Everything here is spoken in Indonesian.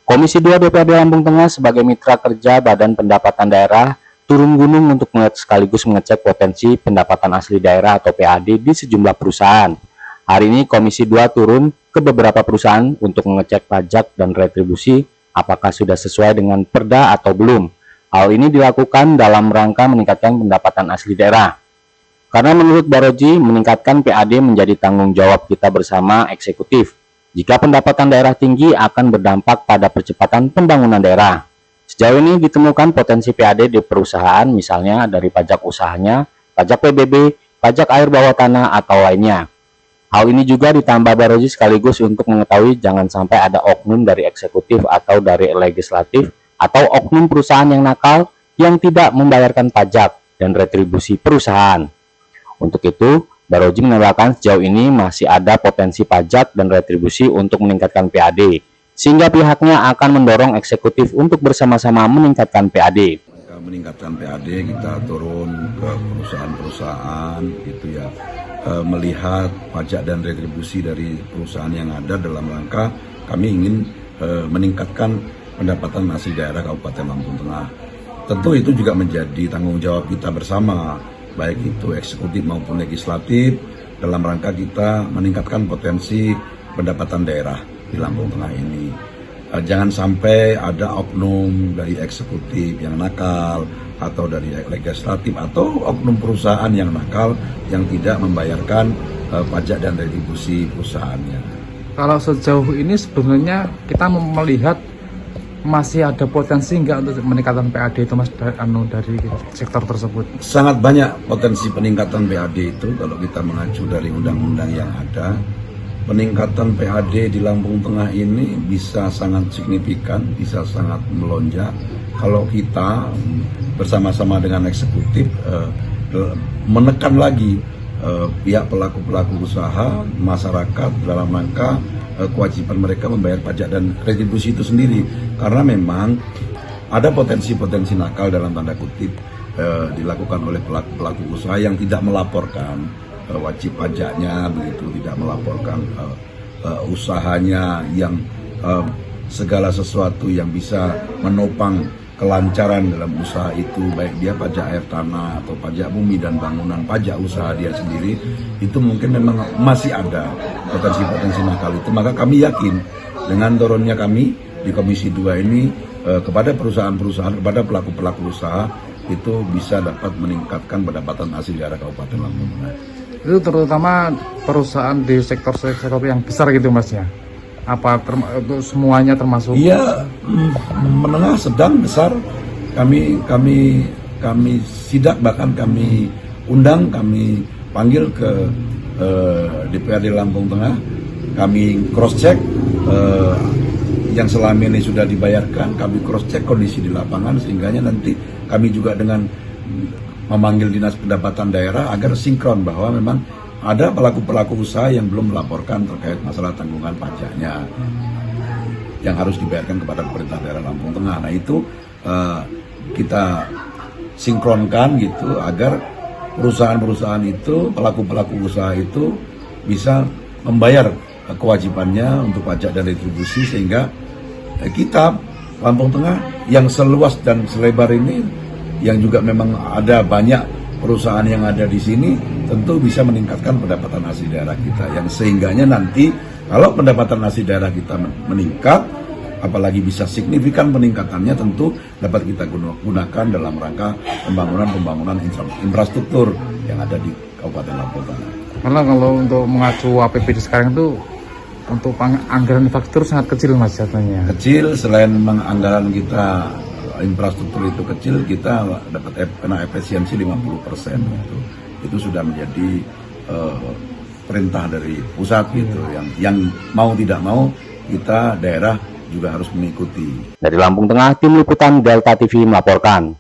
Komisi 2 DPRD Lampung Tengah sebagai mitra kerja Badan Pendapatan Daerah turun gunung untuk sekaligus mengecek potensi pendapatan asli daerah atau PAD di sejumlah perusahaan. Hari ini Komisi 2 turun ke beberapa perusahaan untuk mengecek pajak dan retribusi apakah sudah sesuai dengan Perda atau belum. Hal ini dilakukan dalam rangka meningkatkan pendapatan asli daerah. Karena menurut Baroji, meningkatkan PAD menjadi tanggung jawab kita bersama eksekutif. Jika pendapatan daerah tinggi akan berdampak pada percepatan pembangunan daerah. Sejauh ini ditemukan potensi PAD di perusahaan misalnya dari pajak usahanya, pajak PBB, pajak air bawah tanah atau lainnya. Hal ini juga ditambah Baroji sekaligus untuk mengetahui jangan sampai ada oknum dari eksekutif atau dari legislatif atau oknum perusahaan yang nakal yang tidak membayarkan pajak dan retribusi perusahaan. Untuk itu, Baroji menambahkan sejauh ini masih ada potensi pajak dan retribusi untuk meningkatkan PAD, sehingga pihaknya akan mendorong eksekutif untuk bersama-sama meningkatkan PAD. Meningkatkan PAD, kita turun ke perusahaan-perusahaan gitu ya, melihat pajak dan retribusi dari perusahaan yang ada dalam rangka kami ingin meningkatkan pendapatan asli daerah Kabupaten Lampung Tengah. Tentu itu juga menjadi tanggung jawab kita bersama, baik itu eksekutif maupun legislatif, dalam rangka kita meningkatkan potensi pendapatan daerah di Lampung Tengah ini. Jangan sampai ada oknum dari eksekutif yang nakal, atau dari legislatif, atau oknum perusahaan yang nakal yang tidak membayarkan pajak dan retribusi perusahaannya. Kalau sejauh ini sebenarnya kita melihat masih ada potensi nggak untuk meningkatkan PAD itu Mas dari sektor tersebut? Sangat banyak potensi peningkatan PAD itu kalau kita mengacu dari undang-undang yang ada. Peningkatan PAD di Lampung Tengah ini bisa sangat signifikan, bisa sangat melonjak kalau kita bersama-sama dengan eksekutif menekan lagi pihak pelaku-pelaku usaha, masyarakat dalam rangka kewajiban mereka membayar pajak dan retribusi itu sendiri, karena memang ada potensi-potensi nakal dalam tanda kutip dilakukan oleh pelaku-pelaku usaha yang tidak melaporkan wajib pajaknya, begitu, tidak melaporkan usahanya, yang segala sesuatu yang bisa menopang kelancaran dalam usaha itu, baik dia pajak air tanah atau pajak bumi dan bangunan, pajak usaha dia sendiri, itu mungkin memang masih ada potensi-potensi nakal itu. Maka kami yakin dengan turunnya kami di Komisi 2 ini kepada perusahaan-perusahaan, kepada pelaku-pelaku usaha, itu bisa dapat meningkatkan pendapatan asli daerah Kabupaten Lampung Tengah. Itu terutama perusahaan di sektor-sektor yang besar gitu Mas ya? Apa semuanya termasuk? Iya, menengah, sedang, besar. Kami sidak, bahkan kami undang, kami panggil ke DPRD Lampung Tengah. Kami cross check yang selama ini sudah dibayarkan. Kami cross check kondisi di lapangan, sehingganya nanti kami juga dengan memanggil Dinas Pendapatan Daerah agar sinkron bahwa memang ada pelaku-pelaku usaha yang belum melaporkan terkait masalah tanggungan pajaknya yang harus dibayarkan kepada pemerintah daerah Lampung Tengah. Nah itu kita sinkronkan gitu agar perusahaan-perusahaan itu, pelaku-pelaku usaha itu bisa membayar kewajibannya untuk pajak dan retribusi, sehingga kita Lampung Tengah yang seluas dan selebar ini, yang juga memang ada banyak perusahaan yang ada di sini, tentu bisa meningkatkan pendapatan asli daerah kita, yang sehingganya nanti kalau pendapatan asli daerah kita meningkat, apalagi bisa signifikan peningkatannya, tentu dapat kita gunakan dalam rangka pembangunan infrastruktur yang ada di Kabupaten Lampung Tengah. Karena kalau untuk mengacu APBD sekarang itu untuk anggaran infrastruktur sangat kecil Mas jatuhnya. Kecil, selain memang anggaran kita infrastruktur itu kecil, kita dapat kena efisiensi 50%. Itu sudah menjadi perintah dari pusat gitu, yang mau tidak mau kita daerah juga harus mengikuti. Dari Lampung Tengah, Tim Liputan Delta TV melaporkan.